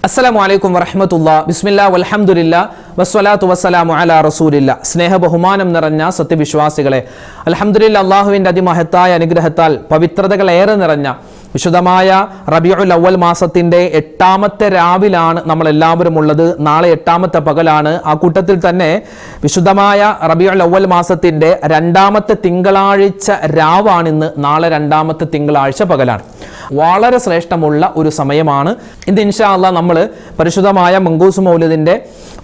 അസ്സലാമു അലൈക്കും വറഹ്മത്തുള്ളാഹി ബിസ്മില്ലാ വൽഹംദുലില്ലാ വസ്സലാത്തു വസ്സലാമു അലാ റസൂലില്ലാ. സ്നേഹ ബഹുമാനം നിറഞ്ഞ സത്യവിശ്വാസികളെ, അൽഹംദുലില്ലാ, അള്ളാഹുവിൻ്റെ അതിമഹത്തായ അനുഗ്രഹത്താൽ പവിത്രതകൾ ഏറെ നിറഞ്ഞ വിശുദ്ധമായ റബീഉൽ അവ്വൽ മാസത്തിൻ്റെ 8ാമത്തെ രാവിലാണ് നമ്മളെല്ലാവരും ഉള്ളത്. നാളെ 8ാമത്തെ പകലാണ്. ആ കൂട്ടത്തിൽ തന്നെ വിശുദ്ധമായ റബീഉൽ അവ്വൽ മാസത്തിൻ്റെ 2ാമത്തെ തിങ്കളാഴ്ച രാവാണിന്ന്. നാളെ 2ാമത്തെ തിങ്കളാഴ്ച പകലാണ്. വളരെ ശ്രേഷ്ഠമുള്ള ഒരു സമയമാണ് ഇത്. ഇൻഷാ അല്ലാഹ് നമ്മൾ പരിശുദ്ധമായ മങ്കൂസ് മൗലിദിൻ്റെ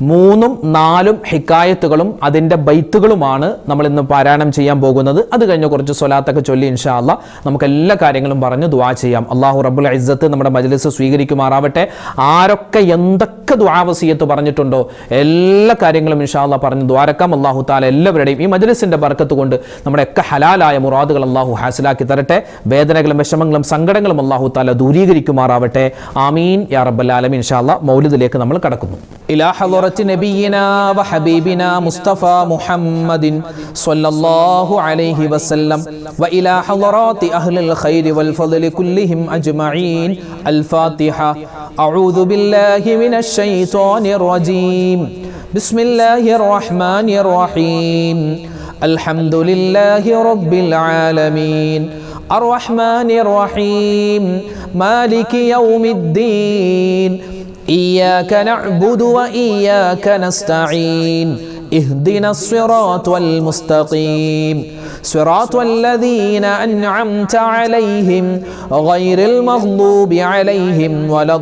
3ഉം 4ഉം ഹിക്കായത്തുകളും അതിൻ്റെ ബൈത്തുകളുമാണ് നമ്മൾ ഇന്ന് പാരായണം ചെയ്യാൻ പോകുന്നത്. അത് കഴിഞ്ഞ് കുറച്ച് സ്വലാത്തൊക്കെ ചൊല്ലി ഇൻഷാ അല്ലാഹ് നമുക്ക് എല്ലാ കാര്യങ്ങളും പറഞ്ഞ് ദുആ ചെയ്യാം. അല്ലാഹു റബ്ബുൽ ഇസ്സത്ത് നമ്മുടെ മജ്ലിസ് സ്വീകരിക്കുമാറാവട്ടെ. ആരൊക്കെ എന്തൊക്കെ ദുആ വസിയത്ത് പറഞ്ഞിട്ടുണ്ടോ എല്ലാ കാര്യങ്ങളും ഇൻഷാ അല്ലാഹ് പറഞ്ഞ് ദുആരക്കാം. അല്ലാഹു തആല എല്ലാവരുടെയും ഈ മജ്ലിസിന്റെ ബർക്കത്ത് കൊണ്ട് നമ്മുടെ ഒക്കെ ഹലാലായ മുറാദുകൾ അല്ലാഹു ഹാസിലാക്കി തരട്ടെ. വേദനകളും വിഷമങ്ങളും സങ്കടങ്ങളും അല്ലാഹു തആല ദൂരീകരിക്കുമാറാവട്ടെ. ആമീൻ യാ റബ്ബൽ ആലമീൻ. ഇൻഷാ അല്ലാഹ് മൗലിദിലേക്ക് നമ്മൾ കടക്കുന്നു. ഇലാ ഹളറത്തി നബിയിനാ വ ഹബീബിനാ മുസ്തഫ മുഹമ്മദിൻ സ്വല്ലല്ലാഹു അലൈഹി വസല്ലം വ ഇലാ ഹളറാത്തി അഹ്ലിൽ ഖൈരി വൽ ഫദ്ലി കുല്ലിഹിം അജ്മഈൻ. അൽ ഫാത്തിഹ. അഊദു ബില്ലാഹി മിനശ് ശൈത്വാനിർ റജീം. ബിസ്മില്ലാഹിർ റഹ്മാനിർ റഹീം. അൽഹംദുലില്ലാഹി റബ്ബിൽ ആലമീൻ. الرحمن الرحيم مالك يوم الدين إياك نعبد وإياك نستعين اهدنا الصراط المستقيم صراط الذين أنعمت عليهم غير المغضوب عليهم ولا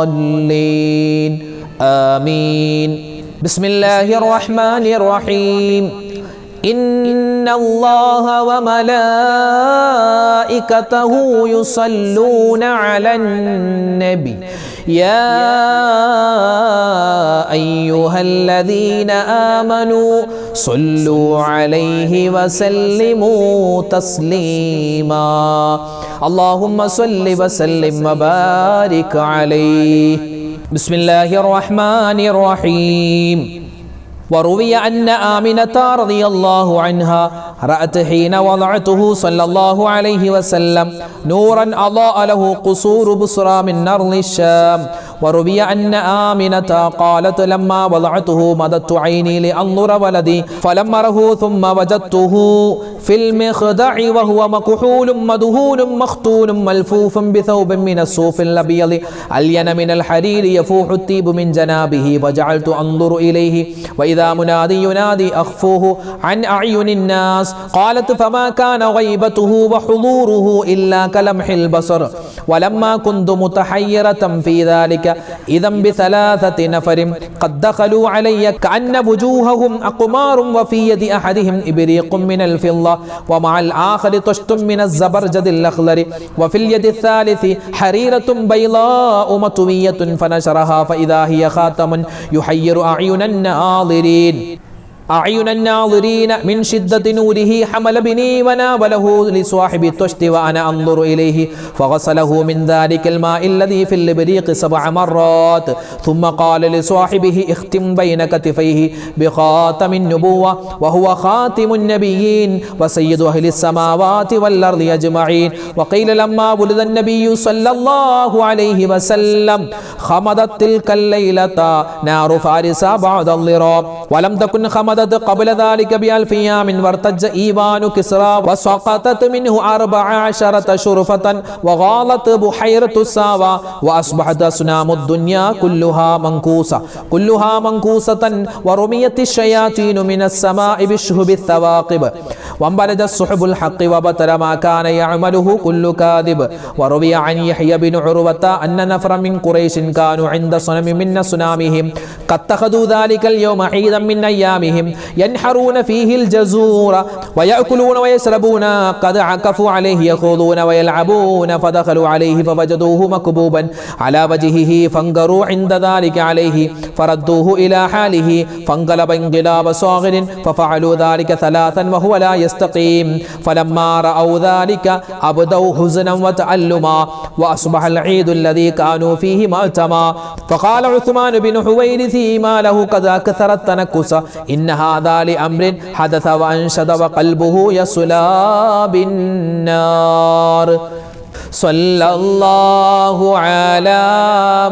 الضالين آمين. بسم الله الرحمن الرحيم. إن الله وملائكته يصلون على النبي يا أيها الذين آمنوا صلوا عليه وسلموا تسليما. اللهم صل وسلم وبارك عليه. بسم الله الرحمن الرحيم. وروي أن آمنة رضي الله عنها رأت حين وضعته صلى الله عليه وسلم نورا أضاء له قصور بصرى من أرض الشام. وروي أن آمنة قالت لما وضعته مددت عيني لأنظر ولدي فلم أره ثم وجدته في المخدع وهو مكحول مدهون مختون ملفوف بثوب من الصوف الأبيض ألين من الحرير يفوح الطيب من جنابه وجعلت أنظر إليه وإذا منادي ينادي أخفوه عن أعين الناس. قالت فما كان غيبته وحضوره إلا كلمح البصر. ولما كنت متحيرة في ذلك إذا بثلاثة نفر قد دخلوا علي كأن وجوههم أقمار وفي يد أحدهم إبريق من الفضة ومع الآخر طشت من الزبرجد الأخضر وفي اليد الثالث حريرة بيضاء مطوية فنشرها فإذا هي خاتم يحير أعين الناظرين من شدة نوره. حمل بني وناوله لصاحب الطشت وأنا أنظر إليه فغسله من ذلك الماء الذي في الإبريق 7 مرات ثم قال لصاحبه اختم بين كتفيه بخاتم النبوة وهو خاتم النبيين وسيد أهل السماوات والأرض أجمعين. وقيل لما ولد النبي صلى الله عليه وسلم خمدت تلك الليلة نار فارس بعد الضراب ولم تكن خمدت قبل ذلك ب1000 أيام وارتج إيوان كسرى وسقطت منه 14 شرفة وغالت بحيرة الساوى وأصبحت أصنام الدنيا كلها منكوسة ورميت الشياطين من السماء بالشهب الثواقب وانبلج السحب الحق وبطل ما كان يعمله كل كاذب. وروي عن يحيى بن عروة أن نفر من قريش كانوا عند صنم من صنامهم قد اتخذوا ذلك اليوم عيدا من أيامهم ينحرون فيه الجزور ويأكلون ويشربون قد عكفوا عليه يخوضون ويلعبون فدخلوا عليه فوجدوه مكبوبا على وجهه فانقروا عند ذلك عليه فردوه إلى حاله فانقلب انقلاب صاغر ففعلوا ذلك 3 وهو لا يستقيم. فلما رأوا ذلك أبدوا حزنا وتألما وأصبح العيد الذي كانوا فيه مأتما. فقال عثمان بن حويرث ما له قد أكثر التنكس إن هذا لأمر حدث وأنشد وقلبه يصلى بالنار. സല്ലല്ലാഹു അലാ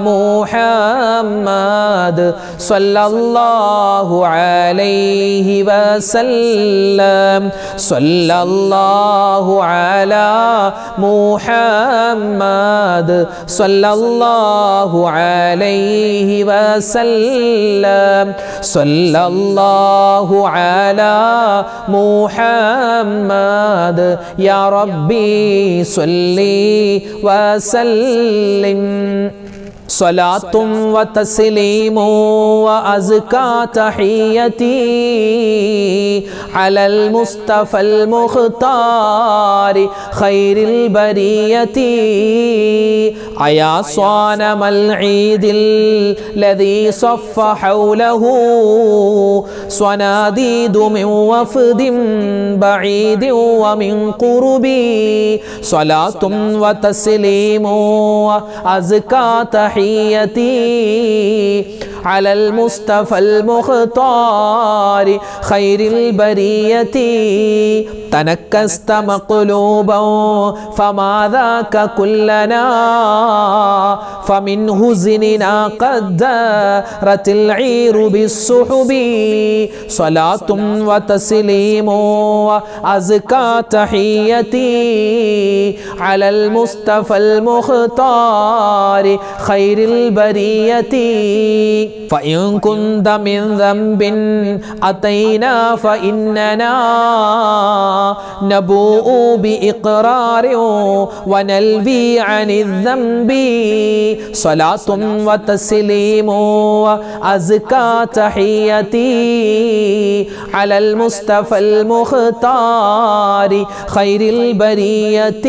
മുഹമ്മദ് സല്ലല്ലാഹു അലൈഹി വസല്ലം സല്ലല്ലാഹു അലാ മുഹമ്മദ് സല്ലല്ലാഹു അലൈഹി വസല്ലം സല്ലല്ലാഹു അലാ മുഹമ്മദ് യാ റബ്ബി സ്വല്ലി വസല്ലിം صلاة وتسليم وأزكى تحيتي على المصطفى المختار خير البرية أيا صانم العيد الذي صف حوله صناديد من وفد بعيد ومن قربي صلاة وتسليم وأزكى تحيتي على المصطفى المختار خير البرية تنكست مقلوبا فما ذاك كلنا فمن هزننا قد دارت العير بالسحب صلاة وتسليم وأزكى تحيتي على المصطفى المختار خير البرية فإن كنت من ذنب أتينا فإننا نبوء بإقرار ونلوي عن الذنب صلاة وتسليم وأزكى تحيتي على المصطفى المختار خير البرية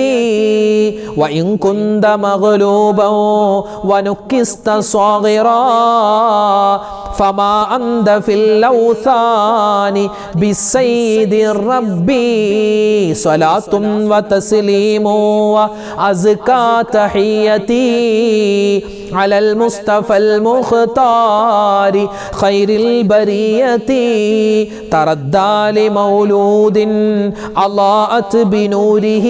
وإن كنت مغلوبا ونكست صاغرا فما أنت في الأوثان بالسيد الربي صلاة وتسليم وأزكى تحيتي على المصطفى المختار خير البرية تردى لمولود أضاءت بنوره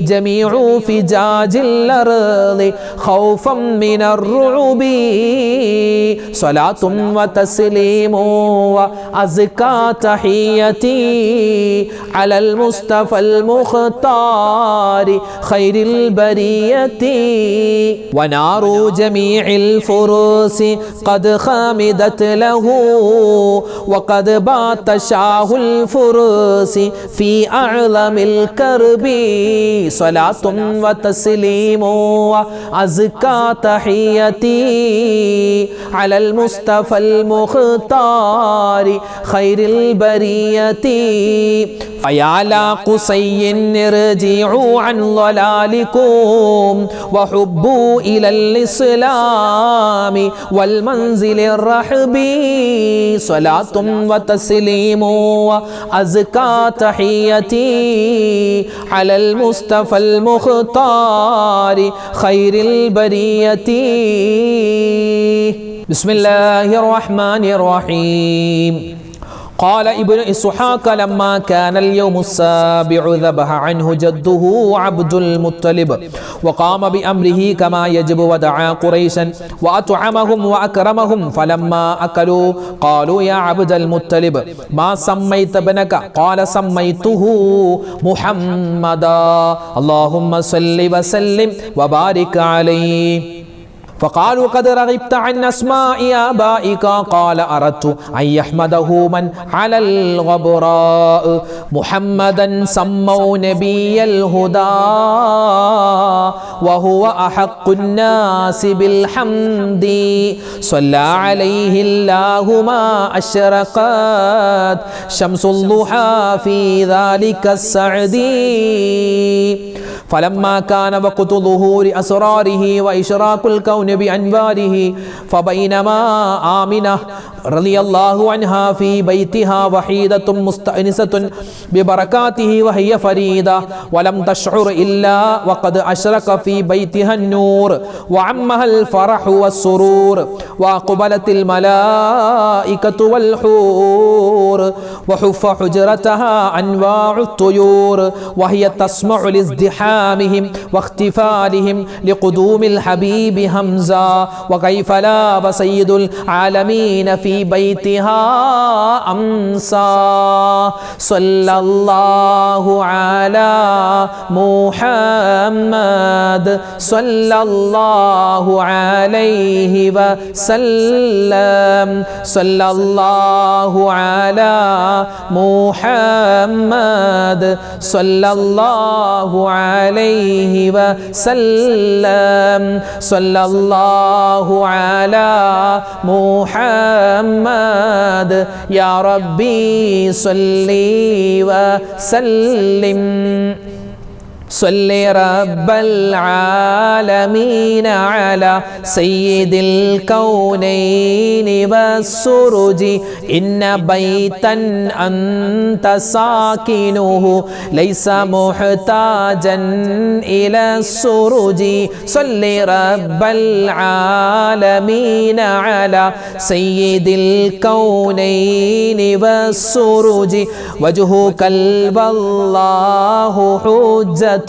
جميع فجاج الأرض خوفا من الرعب صلاة وتسليم وأزكى تحيتي على المصطفى المختار خير البرية ونار جميع الفرس قد خامدت له وقد بات شاه الفرس في أعظم الكرب صلاة وتسليم وأزكى تحيتي على المصطفى المختار خير البرية فيا لا قصي ارجعوا عن ضلالكم وحبوا إلى الإسلام والمنزل الرحب صلاة وتسليم وأزكى تحيتي على المصطفى المختار خير البرية بسم الله الرحمن الرحيم قال ابن إسحاق لما كان اليوم السابع ذبح عنه جده عبد المطلب وقام بأمره كما يجب ودعا قريشا وأطعمهم وأكرمهم فلما أكلوا قالوا يا عبد المطلب ما سميت ابنك قال سميته محمدا اللهم صل وسلم وبارك عليه فقالوا قد رغبت عن أسماء آبائك قال أردت أن يحمده من على الغبراء محمدا سموا نبي الهدى وهو أحق الناس بالحمد صلى عليه الله ما أشرقت شمس الضحى في ذلك السعد فلما كان وقت ظهور أسراره وإشراق الكون بأنواره فبينما آمنة റളിയല്ലാഹു അൻഹാ ഫീ ബൈതിഹാ വഹീദത്തുൻ മുസ്തഅനിസത്തുൻ ബിബറകാതിഹി വഹിയ ഫരീദ വലം തശ്ഉർ ഇല്ലാ വഖദ് അശ്റക ഫീ ബൈതിഹാ النور وعمها الفرح والسرور وأقبلت الملائكة والحور وحف حجرتها أنواع الطيور وهي تسمع لازدحامهم واختفالهم لقدوم الحبيب همزة وكيف لا وسيد العالمين في بيتها أمسى صلى الله على محمد صلى الله عليه وسلم صلى الله على محمد صلى الله عليه وسلم صلى الله على محمد يا ربي صل وسلم صل رب العالمين على سيد الكونين والسرج إن بيتا أنت ساكنه ليس محتاجا إلى السرج صل رب العالمين على سيد الكونين والسرج وجهك والله حجة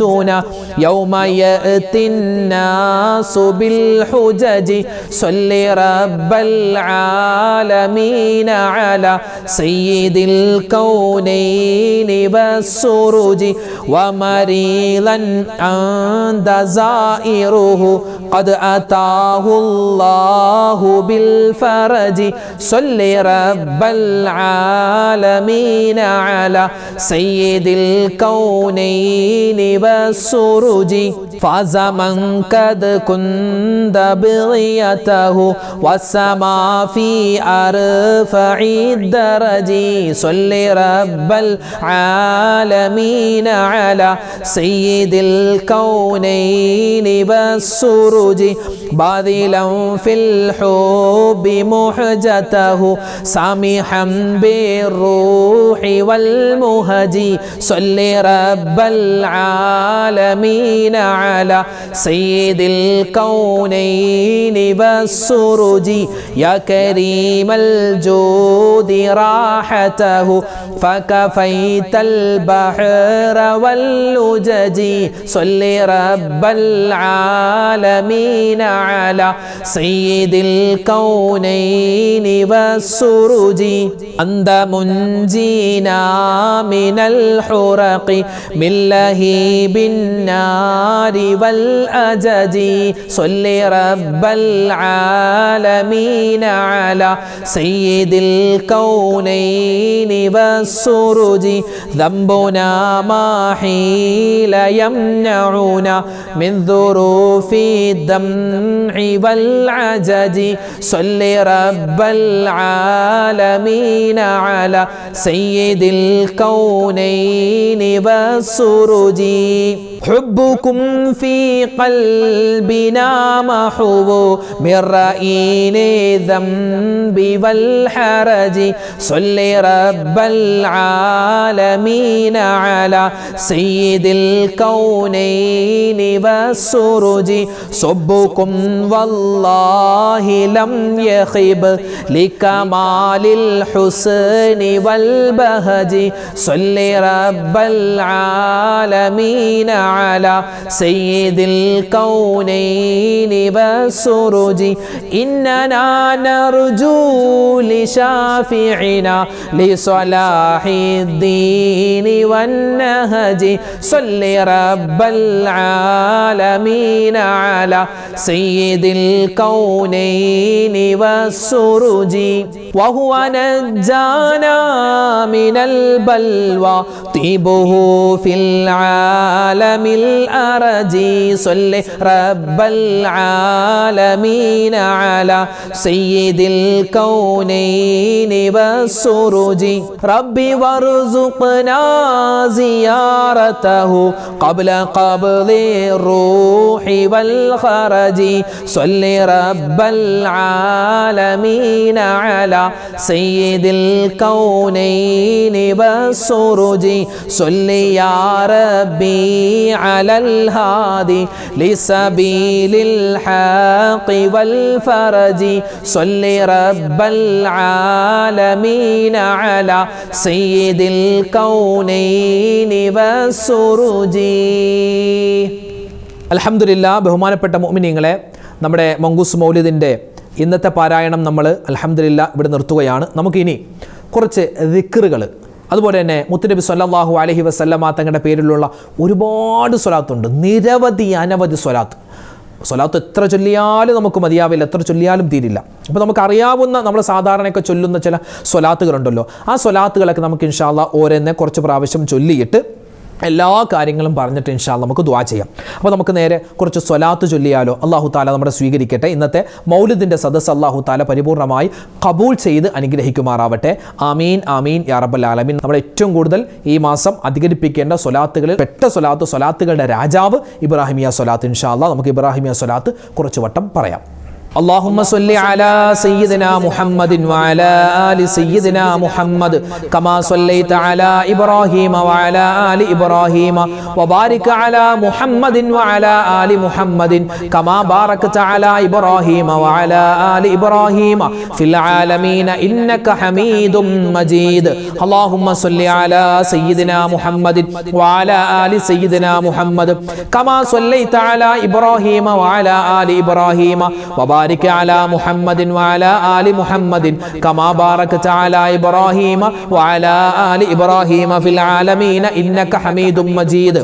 يوم يأتي الناس بالحجج صل رب العالمين على سيد الكونين والسرج ومريضا عند زائره قد أتاه الله بالفرج صل رب العالمين على سيد الكونين والسرج فاز من قد كنت بغيته والسما في أرفع الدرج صل رب العالمين على سيد الكونين والسرج باذلا في الحب محجته سامحا بالروح والمهج صل رب العالمين على سيد الكونين والسرج يا كريم الجود راحته فكفيت البحر واللجج صل رب العالمين على سيد الكونين والسرج أنت منجينا من الحرق من لهيب النار والأجج صل رب العالمين على سيد الكونين والسرج ذنبنا ما حيل يمنعنا من ظروف الدمع والعجج صل رب العالمين على سيد الكونين والسرج حبكم في قلبنا محبوب من رئين الذنب والحرج صل رب العالمين على سيد الكونين والسرج صبكم والله لم يخب لكمال الحسن والبهج صل رب العالمين على سيد الكونين والسرج إننا نرجو لشافعنا لصلاح الدين والنهج صل رب العالمين على سيد الكونين والسرج وهو نجانا من البلوى طيبه في العالم الأرج صل رب العالمين على سيد الكونين والسرج ربي وارزقنا زيارته قبل قبض الروح والخرج صل رب العالمين على سيد الكونين والسرج صل يا ربي على الهادي لسبيل الحق والفرج صل رب العالمين على سيد الكونين والسرج. അൽഹംദുലില്ലാ. ബഹുമാനപ്പെട്ട മുഅ്മിനീങ്ങളെ, നമ്മുടെ മങ്കൂസ് മൗലിദിൻ്റെ ഇന്നത്തെ പാരായണം നമ്മൾ അൽഹംദുലില്ലാ ഇവിടെ നിർത്തുകയാണ്. നമുക്കിനി കുറച്ച് ദിക്റുകൾ, അതുപോലെ തന്നെ മുത്തുനബി സ്വല്ലല്ലാഹു അലൈഹി വസല്ലമ തങ്ങളുടെ പേരിലുള്ള ഒരുപാട് സ്വലാത്തുണ്ട്, അനവധി സ്വലാത്ത് എത്ര ചൊല്ലിയാലും നമുക്ക് മതിയാവില്ല, എത്ര ചൊല്ലിയാലും തീരില്ല. അപ്പോൾ നമുക്കറിയാവുന്ന നമ്മൾ സാധാരണയൊക്കെ ചൊല്ലുന്ന ചില സ്വലാത്തുകളുണ്ടല്ലോ, ആ സ്വലാത്തുകളൊക്കെ നമുക്ക് ഇൻഷാ അല്ലാഹ് ഓരോന്നെ കുറച്ച് പ്രാവശ്യം ചൊല്ലിയിട്ട് എല്ലാ കാര്യങ്ങളും പറഞ്ഞിട്ട് ഇൻഷാ അല്ലാഹ് നമുക്ക് ദുആ ചെയ്യാം. അപ്പോൾ നമുക്ക് നേരെ കുറച്ച് സ്വലാത്ത് ചൊല്ലിയാലോ? അല്ലാഹു തആല നമ്മുടെ സ്വീകരിക്കട്ടെ. ഇന്നത്തെ മൗലിദിൻ്റെ സദസ്സ് അല്ലാഹു തആല പരിപൂർണമായി ഖബൂൽ ചെയ്ത് അനുഗ്രഹിക്കുമാറാവട്ടെ. ആമീൻ ആമീൻ യാ റബ്ബൽ ആലമീൻ. നമ്മൾ ഏറ്റവും കൂടുതൽ ഈ മാസം അധികരിപ്പിക്കേണ്ട സ്വലാത്തുകളിൽ പെട്ട സ്വലാത്തുകളുടെ രാജാവ് ഇബ്രാഹിമിയ സ്വലാത്ത്. ഇൻഷാ അല്ലാഹ് നമുക്ക് ഇബ്രാഹിമിയ സ്വലാത്ത് കുറച്ച് വട്ടം പറയാം. اللهم صل على سيدنا محمد وعلى آل سيدنا محمد كما صليت على إبراهيم وعلى آل إبراهيم وبارك على محمد وعلى آل محمد كما باركت على إبراهيم وعلى آل إبراهيم في العالمين إنك حميد مجيد. اللهم صل على سيدنا محمد وعلى آل سيدنا محمد كما صليت على إبراهيم وعلى آل إبراهيم وبارك على محمد وعلى آل محمد كما باركت على إبراهيم وعلى آل إبراهيم في العالمين إنك حميد مجيد.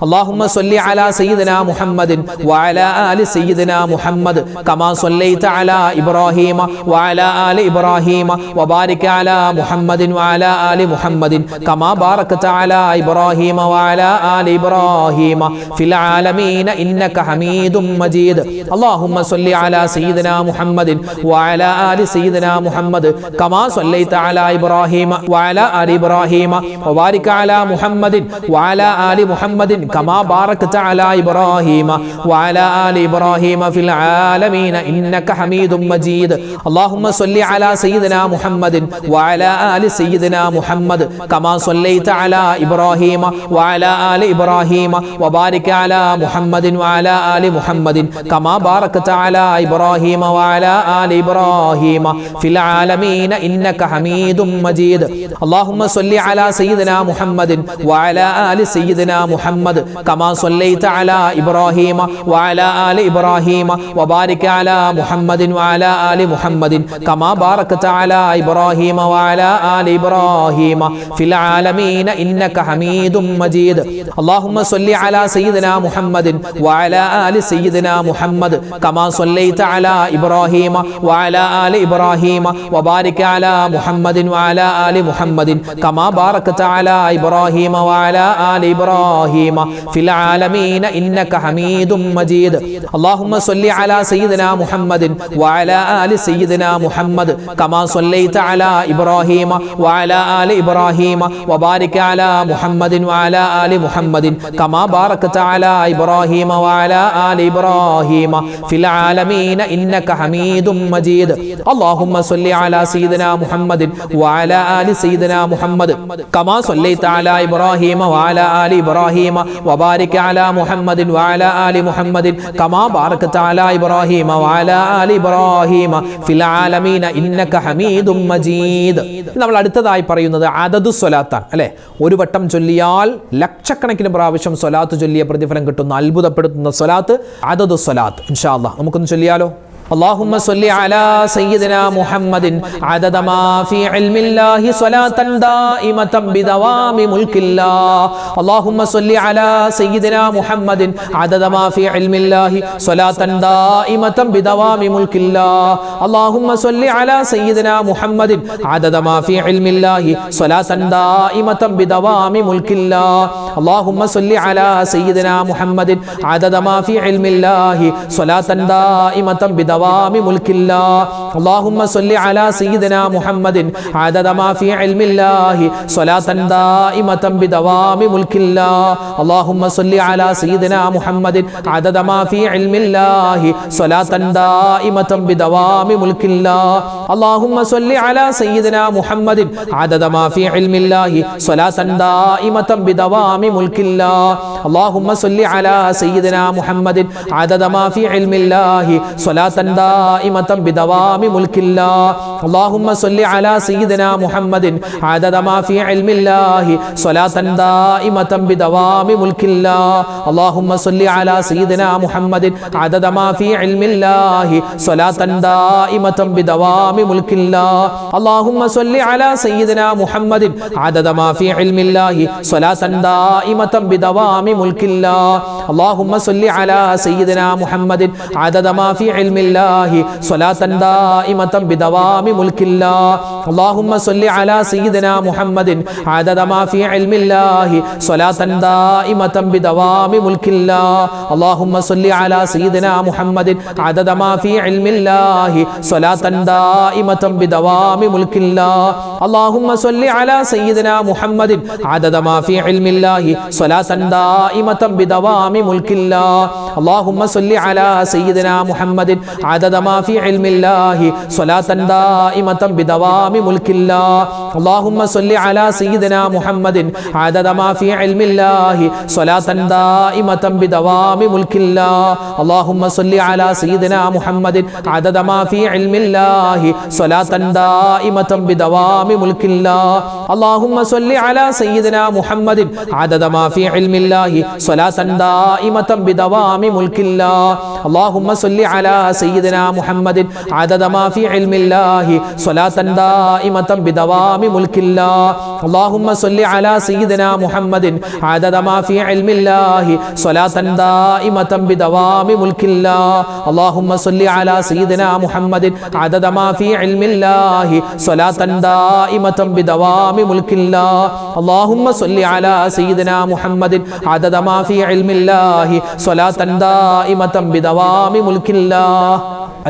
اللهم صل على سيدنا محمد وعلى آل سيدنا محمد كما صليت على إبراهيم وعلى آل إبراهيم وبارك على محمد وعلى آل محمد كما باركت على إبراهيم وعلى آل إبراهيم في العالمين إنك حميد مجيد. اللهم صل على سيدنا محمد وعلى آل سيدنا محمد كما صليت على إبراهيم وعلى آل إبراهيم وبارك على محمد وعلى آل محمد كما باركت على إبراهيم وعلى آل إبراهيم في العالمين إنك حميد مجيد. اللهم صل على سيدنا محمد وعلى آل سيدنا محمد كما صليت على إبراهيم وعلى آل إبراهيم وبارك على محمد وعلى آل محمد كما باركت على إبراهيم وعلى آل إبراهيم في العالمين إنك حميد مجيد. اللهم صل على سيدنا محمد وعلى آل سيدنا محمد كما صليت على إبراهيم وعلى آل إبراهيم وبارك على محمد وعلى آل محمد كما باركت على إبراهيم وعلى آل إبراهيم في العالمين إنك حميد مجيد. اللهم صل على سيدنا محمد وعلى آل سيدنا محمد كما صليت على إبراهيم وعلى آل إبراهيم وبارك على محمد وعلى آل محمد كما باركت على إبراهيم وعلى آل إبراهيم في العالمين إنك حميد مجيد. اللهم صل على سيدنا محمد وعلى آل سيدنا محمد كما صليت على إبراهيم وعلى آل إبراهيم وبارك على محمد وعلى آل محمد كما باركت على إبراهيم وعلى آل إبراهيم في العالمين إنك حميد مجيد. اللهم صل على سيدنا محمد وعلى آل سيدنا محمد كما صليت على إبراهيم وعلى آل إبراهيم وبارك على محمد وعلى آل محمد كما باركت على إبراهيم وعلى آل إبراهيم في العالمين إنك حميد مجيد. നമ്മൾ അടുത്തതായി പറയുന്നത് അദദു സ്വലാത്താണ് അല്ലേ. ഒരു വട്ടം ചൊല്ലിയാൽ ലക്ഷക്കണക്കിന് പ്രാവശ്യം സ്വലാത്ത് ചൊല്ലിയ പ്രതിഫലം കിട്ടുന്ന അത്ഭുതപ്പെടുത്തുന്ന സ്വലാത്ത് അദദു സ്വലാത്ത്. ഇൻഷാ അല്ലാഹ് നമുക്കൊന്ന് ചൊല്ലിയാലോ? اللهم صل على سيدنا محمد عدد ما في علم الله صلاة دائمة بدوام ملك الله. اللهم صل على سيدنا محمد عدد ما في علم الله صلاة دائمة بدوام ملك الله. اللهم صل على سيدنا محمد عدد ما في علم الله صلاة دائمة بدوام ملك الله. اللهم صل على سيدنا محمد عدد ما في علم الله صلاة دائمة بدوام ملك الله. اللهم صل على سيدنا محمد عدد ما في علم الله صلاة دائمة بدوام ملك الله. اللهم صل على سيدنا محمد عدد ما في علم الله صلاة دائمة بدوام ملك الله. اللهم صل على سيدنا محمد عدد ما في علم الله صلاة دائمة بدوام ملك الله. اللهم صل على سيدنا محمد عدد ما في علم الله صلاة دائمة بدوام ملك الله. اللهم صل على سيدنا محمد عدد ما في علم الله صلاة دائمة بدوام ملك الله. اللهم صل على سيدنا محمد عدد ما في علم الله صلاة دائمة بدوام ملك الله. اللهم صل على سيدنا محمد عدد ما في علم الله صلاة دائمة بدوام ملك الله. اللهم صل على سيدنا محمد عدد ما في علم الله صلاة دائمة بدوام ملك الله. اللهم صل على سيدنا محمد عدد ما في علم الله صلاة دائمة بدوام ملك الله. اللهم صل على سيدنا محمد عدد ما في علم الله صلاة دائمة بدوام ملك الله. اللهم صل على سيدنا محمد عدد ما في علم الله صلاة دائمة بدوام ملك الله. اللهم صل على سيدنا محمد عدد ما في علم الله صلاة دائمة بدوام ملك الله. اللهم صل على سيدنا محمد عدد ما في علم الله صلاة دائمة بدوام ملك الله. اللهم صل على سيدنا محمد عدد ما في علم الله صلاة دائمة بدوام ملك الله. اللهم صل على سيدنا محمد عدد ما في علم الله صلاة دائمة بدوام ملك الله. اللهم صل على سيدنا محمد عدد ما في علم الله صلاة دائمة بدوام ملك الله. اللهم صل على سيدنا محمد عدد ما في علم الله صلاة دائمة بدوام ملك الله. اللهم صل على سيدنا محمد عدد ما في علم الله صلاة دائمة بدوام ملك الله. اللهم صل على سيدنا محمد عدد ما في علم الله صلاة دائمة بدوام ملك الله.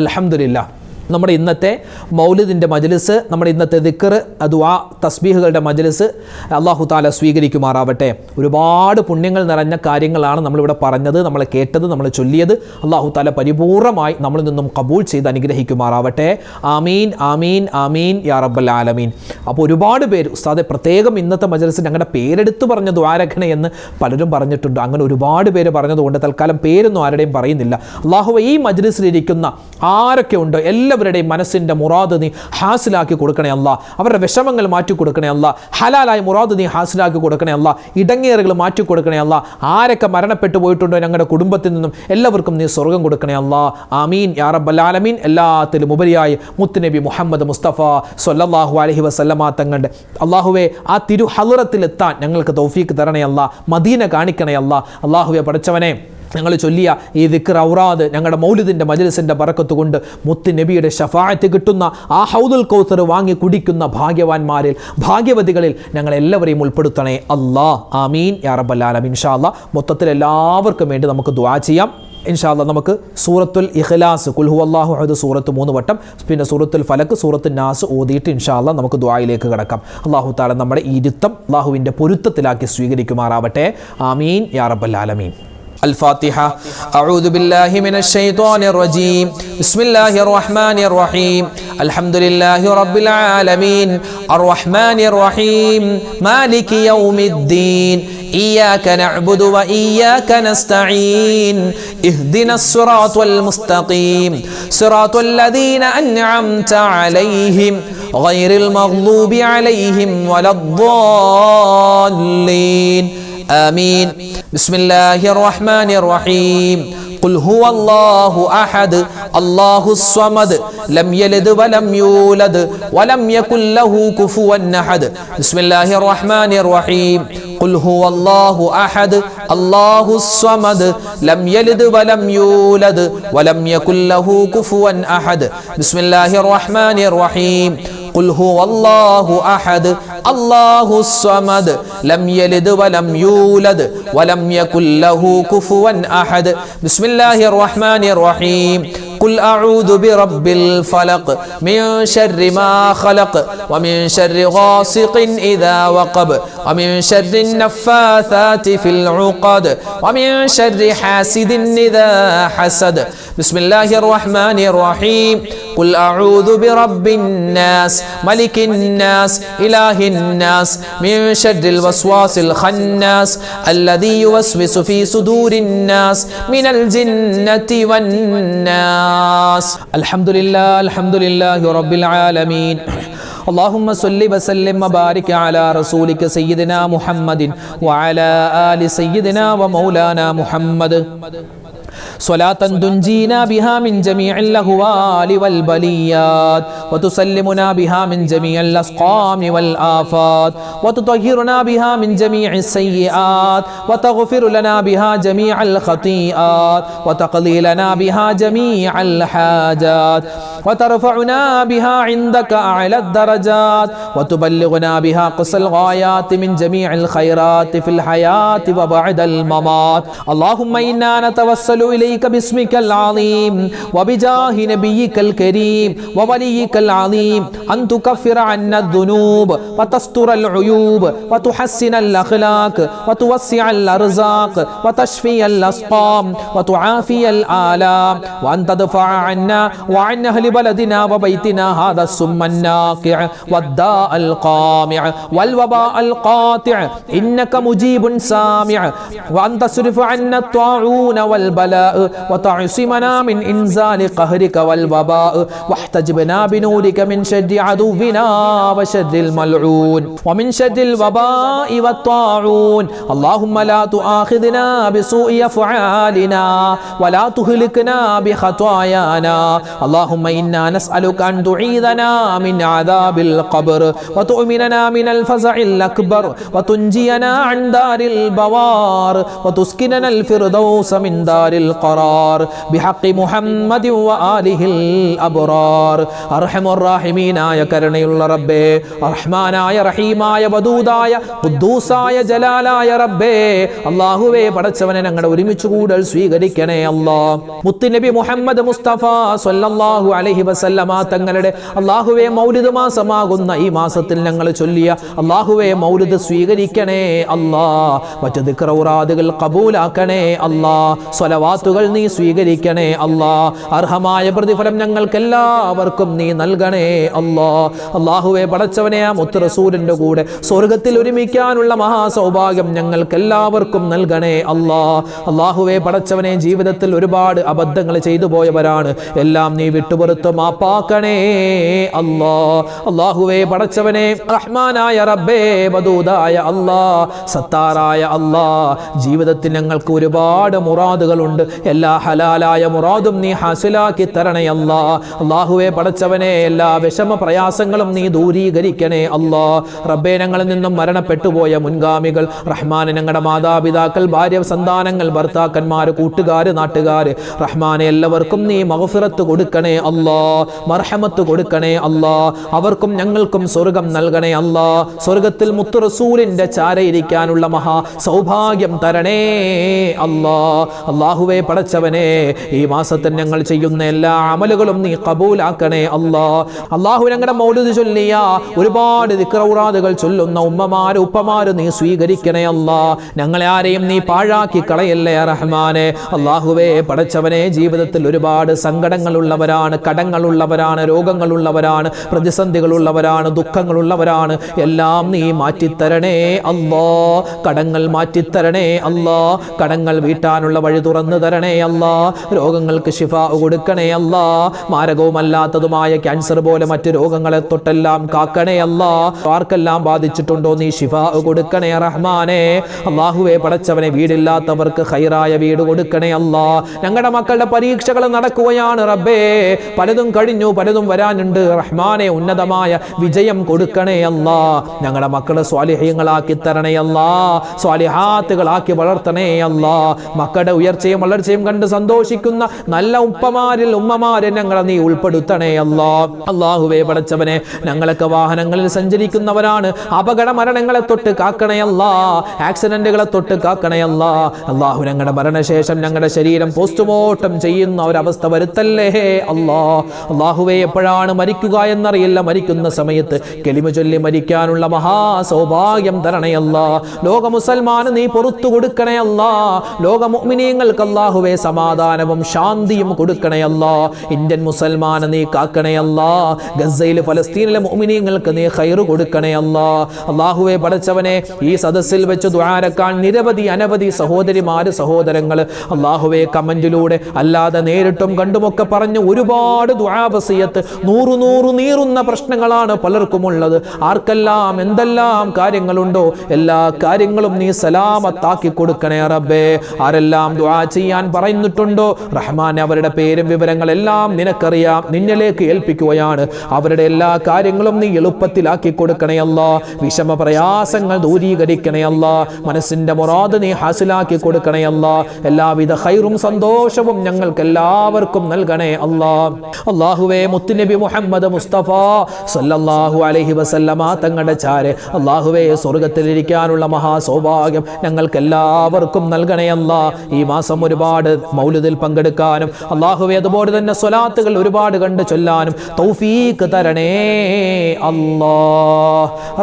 الحمد لله. നമ്മുടെ ഇന്നത്തെ മൗലിദിൻ്റെ മജ്ലിസ്, നമ്മുടെ ഇന്നത്തെ ദിക്ർ, ദുആ, തസ്ബീഹുകളുടെ മജ്ലിസ് അല്ലാഹു തആല സ്വീകരിക്കുമാറാവട്ടെ. ഒരുപാട് പുണ്യങ്ങൾ നിറഞ്ഞ കാര്യങ്ങളാണ് നമ്മളിവിടെ പറഞ്ഞത്, നമ്മൾ കേട്ടത്, നമ്മൾ ചൊല്ലിയത്. അല്ലാഹു തആല പരിപൂർണമായി നമ്മളിൽ നിന്നും കബൂൽ ചെയ്ത് അനുഗ്രഹിക്കുമാറാവട്ടെ. ആമീൻ ആമീൻ ആമീൻ യാ റബ്ബൽ ആലമീൻ. അപ്പോൾ ഒരുപാട് പേര് ഉസ്താദെ പ്രത്യേകം ഇന്നത്തെ മജ്ലിസിൽ ഞങ്ങളുടെ പേരെടുത്ത് പറഞ്ഞ ദ്വാരഖണ എന്ന് പലരും പറഞ്ഞിട്ടുണ്ട്. അങ്ങനെ ഒരുപാട് പേര് പറഞ്ഞതുകൊണ്ട് തൽക്കാലം പേരൊന്നും ആരുടെയും പറയുന്നില്ല. അല്ലാഹുവേ, ഈ മജ്ലിസിലിരിക്കുന്ന ആരൊക്കെ ഉണ്ടോ എല്ലാവരുടെയും മനസ്സിൻ്റെ മുറാദ് നീ ഹാസിലാക്കി കൊടുക്കണേ അല്ലാ. അവരുടെ വിഷമങ്ങൾ മാറ്റി കൊടുക്കണേ അല്ലാ. ഹലാലായ മുറാദ് നീ ഹാസിലാക്കി കൊടുക്കണേ അല്ലാ. ഇടങ്ങേറുകൾ മാറ്റി കൊടുക്കണേ അല്ലാ. ആരൊക്കെ മരണപ്പെട്ടു പോയിട്ടുണ്ടോ ഞങ്ങളുടെ കുടുംബത്തിൽ നിന്നും എല്ലാവർക്കും നീ സ്വർഗം കൊടുക്കണേ അല്ലാ. ആമീൻ യാ റബ്ബൽ ആലമീൻ. എല്ലാത്തിലും ഉപരിയായി മുത്തുനബി മുഹമ്മദ് മുസ്തഫ സ്വല്ലല്ലാഹു അലൈഹി വസല്ലമ തങ്ങളുടെ അല്ലാഹുവേ ആ തിരു ഹളറത്തിലെത്താൻ ഞങ്ങൾക്ക് തൗഫീക്ക് തരണേ അല്ലാ. മദീന കാണിക്കണേ അല്ലാ. അല്ലാഹുവേ പഠിച്ചവനെ, ഞങ്ങൾ ചൊല്ലിയ ഈ ദിക്ർ ഔറാദ് ഞങ്ങളുടെ മൗലിദിൻ്റെ മജ്ലിസിൻ്റെ ബറക്കത്ത് കൊണ്ട് മുത്ത് നബിയുടെ ശഫാഅത്ത് കിട്ടുന്ന ആ ഹൗദുൽ കൗസർ വാങ്ങി കുടിക്കുന്ന ഭാഗ്യവാന്മാരിൽ, ഭാഗ്യവതികളിൽ ഞങ്ങളെല്ലാവരെയും ഉൾപ്പെടുത്തണേ അല്ലാ. ആമീൻ യാ റബ്ബൽ ആലമീൻ. ഇൻഷാ അല്ലാ മൊത്തത്തിൽ എല്ലാവർക്കും വേണ്ടി നമുക്ക് ദുആ ചെയ്യാം. ഇൻഷാ അല്ലാ നമുക്ക് സൂറത്തുൽ ഇഖ്ലാസ്, ഖുൽ ഹുവല്ലാഹു അഹദ് സൂറത്ത് 3 വട്ടം, പിന്നെ സൂറത്തുൽ ഫലക്ക്, സൂറത്തുൽ നാസ് ഓതിയിട്ട് ഇൻഷാ അല്ലാ നമുക്ക് ദുആയിലേക്ക് കടക്കാം. അല്ലാഹു തആല നമ്മുടെ ഈ ഇരുത്തം അല്ലാഹുവിൻ്റെ പൊരുത്തത്തിലാക്കി സ്വീകരിക്കുമാറാവട്ടെ. ആമീൻ യാ റബ്ബൽ ആലമീൻ. الفاتحة. أعوذ بالله من الشيطان الرجيم. بسم الله الرحمن الرحيم. الحمد لله رب العالمين الرحمن الرحيم مالك يوم الدين إياك نعبد وإياك نستعين اهدنا الصراط المستقيم صراط الذين أنعمت عليهم غير المغضوب عليهم ولا الضالين آمين. بسم الله الرحمن الرحيم. ഖുൽ ഹുവല്ലാഹു അഹദ് അല്ലാഹുസ് സ്വമദ് ലം യലിദ് വലം യൂലദ് വലം യകുൽ ലഹു കുഫുവൻ അഹദ്. ബിസ്മില്ലാഹിർ റഹ്മാനിർ റഹീം. ഖുൽ ഹുവല്ലാഹു അഹദ് അല്ലാഹുസ് സ്വമദ് ലം യലിദ് വലം യൂലദ് വലം യകുൽ ലഹു കുഫുവൻ അഹദ്. ബിസ്മില്ലാഹിർ റഹ്മാനിർ റഹീം. ഖുൽ ഹുവല്ലാഹു അഹദ് അല്ലാഹുസ് സ്വമദ് ലം യലിദ് വലം യൂലദ് വലം യകുൽ ലഹു കുഫുവൻ അഹദ്. ബിസ്മില്ലാഹിർ റഹ്മാനിർ റഹീം. قل أعوذ برب الفلق من شر ما خلق ومن شر غاسق إذا وقب ومن شر النفاثات في العقد ومن شر حاسد إذا حسد. بسم الله الرحمن الرحيم. قل أعوذ برب الناس ملك الناس إله الناس من شر الوسواس الخناس الذي يوسوس في صدور الناس من الجنة والناس. الحمد لله رب العالمين. اللهم صل وسلم وبارك على رسولك سيدنا محمد وعلى آل سيدنا ومولانا محمد صلاة تنجينا بها من جميع الأهوال والبليات وتسلمنا بها من جميع الأسقام والآفات وتطهرنا بها من جميع السيئات وتغفر لنا بها جميع الخطيئات وتقضي لنا بها جميع الحاجات وترفعنا بها عندك أعلى الدرجات وتبلغنا بها قصى الغايات من جميع الخيرات في الحياة وبعد الممات. اللهم إنا نتوسل إليك باسمك العظيم وبجاه نبيك الكريم ووليك العظيم أن تكفر عنا الذنوب وتستر العيوب وتحسن الأخلاق وتوسع الأرزاق وتشفي الأسقام وتعافي الآلام وأن تدفع عنا وعن أهل بلدنا وبيتنا هذا السم الناقع والداء القامع والوباء القاطع إنك مجيب سامع. وأن تصرف عنا الطاعون والبلاء وتعصمنا من إنزال قهرك والوباء واحتجبنا بنورك من شر عدونا وشر الملعون ومن شر الوباء والطاعون. اللهم لا تؤاخذنا بسوء أفعالنا ولا تهلكنا بخطايانا. اللهم إنا نسألك أن تعيذنا من عذاب القبر وتؤمننا من الفزع الأكبر وتنجينا عن دار البوار وتسكننا الفردوس من دار القرار بحق محمد وآله الأبرار. أرحم الراحمين يا كرنيل ربي റഹ്മാനായ റഹീമായ വദൂദായ ഖുദ്ദൂസായ ജലാലായ റബ്ബേ അല്ലാഹുവേ പടച്ചവനെ ഞങ്ങളുടെ ഒരുമിച്ച് കൂടൽ സ്വീകരിക്കണേ അല്ലാഹ്. മുത്തുനബി മുഹമ്മദ് മുസ്തഫ സ്വല്ലല്ലാഹു അലൈഹി വസല്ലമ തങ്ങളുടെ അല്ലാഹുവേ മൗലിദ് മാസമാകുന്ന ഈ മാസത്തിൽ ഞങ്ങൾ ചൊല്ലിയ അല്ലാഹുവേ മൗലിദ് സ്വീകരിക്കണേ അല്ലാഹ്. മറ്റ് ദിക്ർ ഔറാദുകൾ ഖബൂലാക്കണേ അല്ലാഹ്. സ്വലവാത്തുകൾ നീ സ്വീകരിക്കണേ അല്ലാഹ്. അർഹമായ പ്രതിഫലം ഞങ്ങൾക്ക് എല്ലാവർക്കും നീ നൽകണേ അല്ലാഹ്. അല്ലാഹുവേ പടച്ചവനെ ആ മുത്ത് റസൂലിന്റെ കൂടെ സ്വർഗത്തിൽ ഒരുമിക്കാനുള്ള മഹാസൗഭാഗ്യം ഞങ്ങൾക്ക് എല്ലാവർക്കും നൽകണേ അല്ലാഹ്. അല്ലാഹുവേ പടച്ചവനെ ജീവിതത്തിൽ ഒരുപാട് അബദ്ധങ്ങൾ ചെയ്തു പോയവരാണ്, എല്ലാം നീ വിട്ടുപുറത്ത് മാപ്പാക്കണേ അല്ലാഹ്. അല്ലാഹുവേ പടച്ചവനെ റഹ്മാനായ റബ്ബേ വദൂദായ അല്ലാഹ് സത്താറായ അല്ലാഹ് ജീവിതത്തിൽ ഞങ്ങൾക്ക് ഒരുപാട് മുറാദുകളുണ്ട്, എല്ലാ ഹലാലായ മുറാദും നീ ഹാസിലാക്കി തരണേ അല്ലാഹ്. അല്ലാഹുവേ പടച്ചവനെ എല്ലാ വിഷമ പ്രയാസങ്ങളും നീ ദൂരീകരിക്കണേ അല്ലാഹ്. റബ്ബേ ഞങ്ങളിൽ നിന്നും മരണപ്പെട്ടു പോയ മുൻഗാമികൾ റഹ്മാനെ ഞങ്ങളുടെ മാതാപിതാക്കൾ, ഭാര്യ, സന്താനങ്ങൾ, ഭർത്താക്കന്മാർ, കൂട്ടുകാർ, നാട്ടുകാർ റഹ്മാനെ എല്ലാവർക്കും നീ മഗ്ഫിറത്ത് കൊടുക്കണേ അല്ലാഹ്, മർഹമത്ത് കൊടുക്കണേ അല്ലാഹ്. അവർക്കും ഞങ്ങൾക്കും സ്വർഗം നൽകണേ അല്ലാഹ്. സ്വർഗത്തിൽ മുത്ത് റസൂലിന്റെ ചാരയിരിക്കാനുള്ള മഹാ സൗഭാഗ്യം തരണേ അല്ലാഹ്. അല്ലാഹുവേ പടച്ചവനെ ഈ മാസത്തിൽ ഞങ്ങൾ ചെയ്യുന്ന എല്ലാ അമലുകളും നീ ഖബൂലാക്കണേ അല്ലാഹ്. അല്ലാഹു ഞങ്ങളുടെ മൗലിദ് ചൊല്ലിയ ഒരുപാട് ദിക്ർ ഔറാദുകൾ ചൊല്ലുന്ന ഉമ്മമാര് ഉപ്പമാര് നീ സ്വീകരിക്കണേ അല്ലാഹ്. ഞങ്ങളെ ആരെയും നീ പാഴാക്കി കളയല്ലേ റഹ്മാനെ. അല്ലാഹുവേ പടച്ചവനെ ജീവിതത്തിൽ ഒരുപാട് സങ്കടങ്ങളുള്ളവരാണ്, കടങ്ങളുള്ളവരാണ്, രോഗങ്ങളുള്ളവരാണ്, പ്രതിസന്ധികളുള്ളവരാണ്, ദുഃഖങ്ങളുള്ളവരാണ്. എല്ലാം നീ മാറ്റിത്തരണേ അല്ലാഹ്. കടങ്ങൾ മാറ്റിത്തരണേ അല്ലാഹ്. കടങ്ങൾ വീട്ടാനുള്ള വഴി തുറന്നു തരണേ നൽകണേ അല്ലാ. രോഗങ്ങൾക്ക് ശിഫ കൊടുക്കണേ അല്ലാ. മാരകവുമല്ലാത്തതുമായ ക്യാൻസർ പോലെ മറ്റു രോഗങ്ങളെ തൊട്ടെല്ലാം കാക്കണേ അല്ലാ. ആർക്കെല്ലാം ബാധിച്ചിട്ടുണ്ടോ നീ ശിഫ കൊടുക്കണേ റഹ്മാനെ. അല്ലാഹുവേ പടച്ചവനെ, വീടില്ലാത്തവർക്ക് ഖൈറായ വീട് കൊടുക്കണേ അല്ലാ. ഞങ്ങളുടെ മക്കളുടെ പരീക്ഷകൾ നടക്കുകയാണ് റബ്ബേ. പലതും കഴിഞ്ഞു, പലതും വരാനുണ്ട് റഹ്മാനെ. ഉന്നതമായ വിജയം കൊടുക്കണേ അല്ലാ. ഞങ്ങളുടെ മക്കളെ സ്വാലിഹ്യങ്ങളാക്കി തരണേ അല്ലാ. സ്വാലിഹാത്തുകളാക്കി വളർത്തണേ അല്ലാ. മക്കളുടെ ഉയർച്ചയും വളർച്ചയും കണ്ട് സന്തോഷിക്കുന്ന നല്ല ഉപ്പമാരിൽ ഉമ്മമാരെ ഞങ്ങളെ നീ ഉൾപ്പെടുത്തണേ അല്ലാ. അല്ലാഹുവേ പടച്ചവനെ, ഞങ്ങളൊക്കെ വാഹനങ്ങളിൽ സഞ്ചരിക്കുന്നവരാണ്. അപകട മരണങ്ങളെ തൊട്ട് കാക്കണേ അല്ലാ. ആക്സിഡന്റുകളെ തൊട്ട് കാക്കണേ അല്ലാ. അല്ലാഹു ഞങ്ങളുടെ മരണശേഷം ഞങ്ങളുടെ ശരീരം പോസ്റ്റ്മോർട്ടം ചെയ്യുന്ന ഒരവസ്ഥ വരുത്തല്ലേ അല്ലാ. അല്ലാഹുവേ, എപ്പോഴാണ് മരിക്കുക എന്നറിയില്ല. മരിക്കുന്ന സമയത്ത് കലിമ ചൊല്ലി മരിക്കാനുള്ള മഹാസൗഭാഗ്യം തരണേ അല്ലാ. ലോക മുസൽമാന് നീ പുറത്തു കൊടുക്കണേ അല്ലാ. ലോക മുഅ്മിനീങ്ങൾക്ക് അല്ലാഹുവേ സമാധാനവും ശാന്തിയും കൊടുക്കണേ അല്ലാ. ഇന്ത്യൻ മുസൽമാന് നീ കാക്കണേ അല്ലാ. ഗസയിലെ ഫലസ്തീനിലെ മുഅ്മിനീങ്ങൾക്ക് നീ ഖൈർ കൊടുക്കണേ അല്ലാ. അല്ലാഹുവേ പടച്ചവനെ, ഈ സദസ്സിൽ വെച്ച് ദുആരക്കാൻ നിരവധി അനവധി സഹോദരിമാര് സഹോദരങ്ങൾ അല്ലാഹുവേ കമന്റിലൂടെ അല്ലാതെ നേരിട്ടും കണ്ടുമൊക്കെ പറഞ്ഞു ഒരുപാട് ദുആ വസിയത്ത് നൂറു നീറുന്ന പ്രശ്നങ്ങളാണ് പലർക്കും ഉള്ളത്. ആർക്കെല്ലാം എന്തെല്ലാം കാര്യങ്ങളുണ്ടോ എല്ലാ കാര്യങ്ങളും നീ സലാമത്താക്കി കൊടുക്കണേ റബ്ബേ. ആരെല്ലാം ദുആ ചെയ്യാൻ പറയുന്നിട്ടുണ്ടോ റഹ്മാൻ, അവരുടെ പേരും വിവരങ്ങളെല്ലാം നിനക്കറിയാം. നിന്നിലേക്ക് ഏൽപ്പിക്കുകയാണ്. അവരുടെ എല്ലാ കാര്യങ്ങളും നീ എളുപ്പത്തിലാക്കി കൊടുക്കണേ അല്ലാ. വിഷമ പ്രയാസങ്ങൾ ദൂരീകരിക്കണേ അല്ലാ. മനസ്സിന്റെ മുറാദ് നീ ഹാസിലാക്കി കൊടുക്കണേ അല്ലാ. എല്ലാവിധ ഖൈറും സന്തോഷവും ഞങ്ങൾക്ക് എല്ലാവർക്കും നൽകണേ അല്ലാ. അല്ലാഹുവേ, മുത്തുനബി മുഹമ്മദ് മുസ്തഫ സല്ലല്ലാഹു അലൈഹി വസല്ലമ തങ്ങളുടെ ചാരെ അല്ലാഹുവേ സ്വർഗ്ഗത്തിലിരിക്കാനുള്ള മഹാസൗഭാഗ്യം ഞങ്ങൾക്ക് എല്ലാവർക്കും നൽകണേ അല്ലാ. ഈ മാസം ഒരുപാട് മൗലിദിൽ പങ്കെടുക്കാനും അല്ലാഹുവേ അതുപോലെ തന്നെ സ്വലാത്തുകൾ ഒരുപാട് കണ്ട് ചൊല്ലാനും തൗഫീഖ് തരണേ അല്ലാ.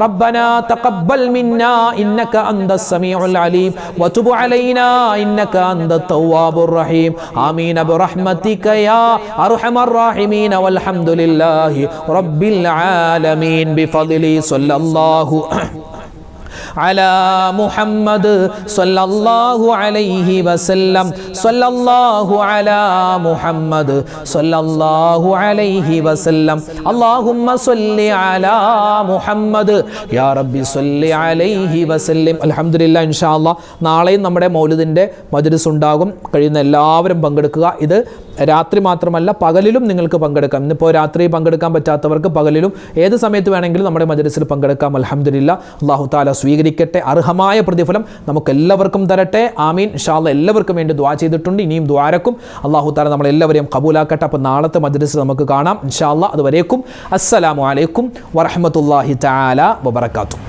റബ്ബനാ തഖബ്ബൽ മിന്നാ ഇന്നക അന്തസ് സമീഉൽ അലീം വതുബ് അലൈനാ ഇന്നക അന്തത് തവ്വാബുർ റഹീം. ആമീൻ ബിറഹ്മതിക യാ അർഹമർ റഹീമീൻ വൽഹംദുലില്ലാഹി റബ്ബിൽ ആലമീൻ ബിഫദ്ലി സല്ലല്ലാഹു على محمد صلى الله عليه وسلم صلى الله على محمد صلى الله عليه وسلم اللهم صل على محمد يا ربي صل عليه وسلم. അൽഹംദുലില്ലാ, ഇൻഷാ അല്ലാഹ് നാളെയും നമ്മുടെ മൗലിദിൻ്റെ മജ്‌ലിസ് ഉണ്ടാകും. കഴിയുന്ന എല്ലാവരും പങ്കെടുക്കുക. ഇത് രാത്രി മാത്രമല്ല പകലിലും നിങ്ങൾക്ക് പങ്കെടുക്കാം. ഇന്നിപ്പോൾ രാത്രി പങ്കെടുക്കാൻ പറ്റാത്തവർക്ക് പകലിലും ഏത് സമയത്ത് വേണമെങ്കിലും നമ്മുടെ മജ്‌ലിസിൽ പങ്കെടുക്കാം. അൽഹംദുലില്ലാ, അല്ലാഹു തആല സ്വീകരിക്കട്ടെ. അർഹമായ പ്രതിഫലം നമുക്ക് എല്ലാവർക്കും തരട്ടെ. ആമീൻ. ഇൻഷാ അല്ലാഹ് എല്ലാവർക്കും വേണ്ടി ദുആ ചെയ്തിട്ടുണ്ട്. ഇനിയും ദുആരക്കും അല്ലാഹു തആല നമ്മളെല്ലാവരെയും കബൂലാക്കട്ടെ. അപ്പോൾ നാളത്തെ മജ്‌ലിസിൽ നമുക്ക് കാണാം ഇൻഷാ അല്ലാഹ്. അതുവരേക്കും അസ്സലാമു അലൈക്കും വറഹ്മത്തുള്ളാഹി തആല വബറകാതുഹു.